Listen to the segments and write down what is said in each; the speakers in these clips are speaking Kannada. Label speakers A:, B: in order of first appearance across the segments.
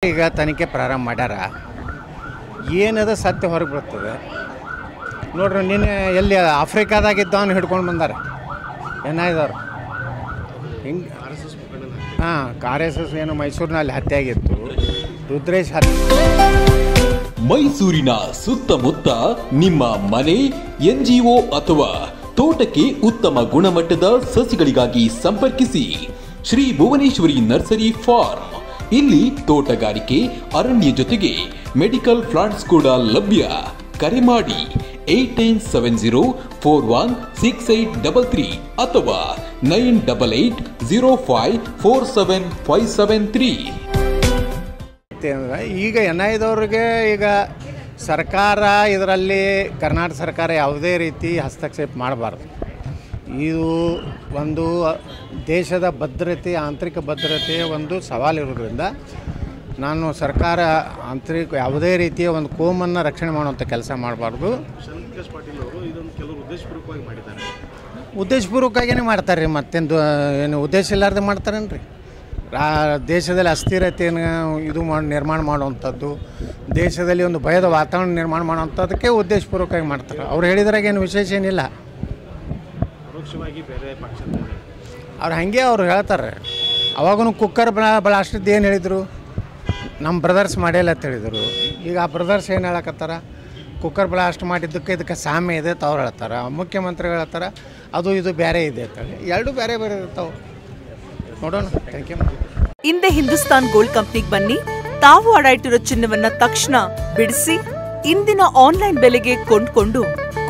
A: ಈಗ ತನಿಖೆ ಪ್ರಾರಂಭ ಮಾಡ್ಯಾರ. ಏನದ ಸತ್ಯ ಹೊರಗೆ ಬರ್ತದೆ ನೋಡ್ರಿ. ನಿನ್ನೆ ಎಲ್ಲಿ ಆಫ್ರಿಕಾದಾಗಿದ್ದವನು ಹಿಡ್ಕೊಂಡು ಬಂದಾರೆ ಏನಾಯ್ದವ್ರು ಹಿಂಗೆ. ಹಾಂ, RSS ಏನು ಮೈಸೂರಿನಲ್ಲಿ ಹತ್ಯೆ ಆಗಿತ್ತು. ರುದ್ರೇಶ್
B: ಮೈಸೂರಿನ ಸುತ್ತಮುತ್ತ ನಿಮ್ಮ ಮನೆ, NGO ಅಥವಾ ತೋಟಕ್ಕೆ ಉತ್ತಮ ಗುಣಮಟ್ಟದ ಸಸಿಗಳಿಗಾಗಿ ಸಂಪರ್ಕಿಸಿ ಶ್ರೀ ಭುವನೇಶ್ವರಿ ನರ್ಸರಿ ಫಾರ್ಮ್. ಇಲ್ಲಿ ತೋಟಗಾರಿಕೆ, ಅರಣ್ಯ ಜೊತೆಗೆ ಮೆಡಿಕಲ್ ಪ್ಲಾಂಟ್ಸ್ ಕೂಡ ಲಭ್ಯ. ಕರೆ ಮಾಡಿ 8970416833 ಅಥವಾ 9880547573.
A: ಈಗ ಏನಾಯ್ದವ್ರಿಗೆ ಈಗ ಸರ್ಕಾರ ಇದರಲ್ಲಿ ಕರ್ನಾಟಕ ಸರ್ಕಾರ ಯಾವುದೇ ರೀತಿ ಹಸ್ತಕ್ಷೇಪ ಮಾಡಬಾರ್ದು. ಇದು ಒಂದು ದೇಶದ ಭದ್ರತೆ, ಆಂತರಿಕ ಭದ್ರತೆಯ ಒಂದು ಸವಾಲಿರೋದ್ರಿಂದ ನಾನು ಸರ್ಕಾರ ಆಂತರಿಕ ಯಾವುದೇ ರೀತಿಯ ಒಂದು ಕೋಮನ್ನು ರಕ್ಷಣೆ ಮಾಡುವಂಥ ಕೆಲಸ ಮಾಡಬಾರ್ದು. ಉದ್ದೇಶಪೂರ್ವಕವಾಗಿಯೇ ಮಾಡ್ತಾರೆ ರೀ. ಮತ್ತೇನು ಏನು ಉದ್ದೇಶ ಇಲ್ಲಾರ್ದೆ ಮಾಡ್ತಾರೇನ್ರಿ? ದೇಶದಲ್ಲಿ ಅಸ್ಥಿರತೆಯನ್ನು ನಿರ್ಮಾಣ ಮಾಡುವಂಥದ್ದು, ದೇಶದಲ್ಲಿ ಒಂದು ಭಯದ ವಾತಾವರಣ ನಿರ್ಮಾಣ ಮಾಡುವಂಥದ್ದಕ್ಕೆ ಉದ್ದೇಶಪೂರ್ವಕವಾಗಿ ಮಾಡ್ತಾರೆ. ಅವ್ರು ಹೇಳಿದ್ರಾಗ ಏನು ವಿಶೇಷ ಏನಿಲ್ಲ. ಅವ್ರು ಹಾಗೆ ಅವ್ರು ಹೇಳ್ತಾರೆ. ಅವಾಗೂ ಕುಕ್ಕರ್ ಬ್ಲಾಸ್ಟಿದ್ದು ಏನು ಹೇಳಿದರು? ನಮ್ಮ ಬ್ರದರ್ಸ್ ಮಾಡಿಲ್ಲ ಅಂತ ಹೇಳಿದರು. ಈಗ ಆ ಬ್ರದರ್ಸ್ ಏನು ಹೇಳಕತ್ತಾರ? ಕುಕ್ಕರ್ ಬ್ಲಾಸ್ಟ್ ಮಾಡಿದ್ದಕ್ಕೆ ಇದಕ್ಕೆ ಸಾಮ್ಯ ಇದೆ ಅಂತ ಅವ್ರು ಹೇಳ್ತಾರೆ. ಮುಖ್ಯಮಂತ್ರಿಗಳು ಹೇಳ್ತಾರೆ ಅದು ಇದು ಬೇರೆ ಇದೆ ಅಂತೇಳಿ. ಎರಡು ಬೇರೆ ಬೇರೆ ಇರ್ತಾವೆ. ನೋಡೋಣ. Thank you.
C: ಹಿಂದೆ ಹಿಂದೂಸ್ತಾನ್ ಗೋಲ್ಡ್ ಕಂಪ್ನಿಗೆ ಬನ್ನಿ. ತಾವು ಅಡ ಇಟ್ಟಿರೋ ಚಿನ್ನವನ್ನ ತಕ್ಷಣ ಬಿಡಿಸಿ ಇಂದಿನ ಆನ್ಲೈನ್ ಬೆಲೆಗೆ ಕೊಂಡ್ಕೊಂಡು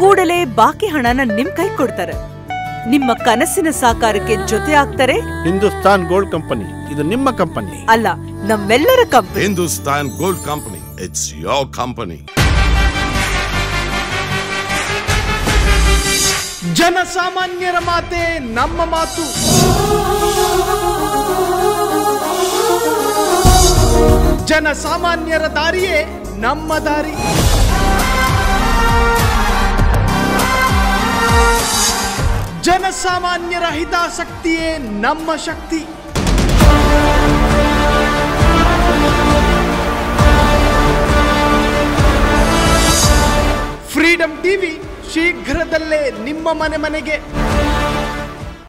C: ಕೂಡಲೇ ಬಾಕಿ ಹಣನ ನಿಮ್ ಕೈ ಕೊಡ್ತಾರೆ. ನಿಮ್ಮ ಕನಸಿನ ಸಾಕಾರಕ್ಕೆ ಜೊತೆ ಆಗ್ತಾರೆ.
D: ಹಿಂದೂಸ್ತಾನ್ ಗೋಲ್ಡ್ ಕಂಪನಿ, ಇದು ನಿಮ್ಮ ಕಂಪನಿ
C: ಅಲ್ಲ, ನಮ್ಮೆಲ್ಲರ company.
E: Hindustan gold company, it's your company.
F: ಜನಸಾಮಾನ್ಯರ ಮಾತೆ ನಮ್ಮ ಮಾತು. ಜನಸಾಮಾನ್ಯರ ದಾರಿಯೇ ನಮ್ಮ ದಾರಿ. ಜನಸಾಮಾನ್ಯರ ಹಿತಾಸಕ್ತಿಯೇ ನಮ್ಮ ಶಕ್ತಿ. ಫ್ರೀಡಂ ಟಿವಿ ಶೀಘ್ರದಲ್ಲೇ ನಿಮ್ಮ ಮನೆಗೆ.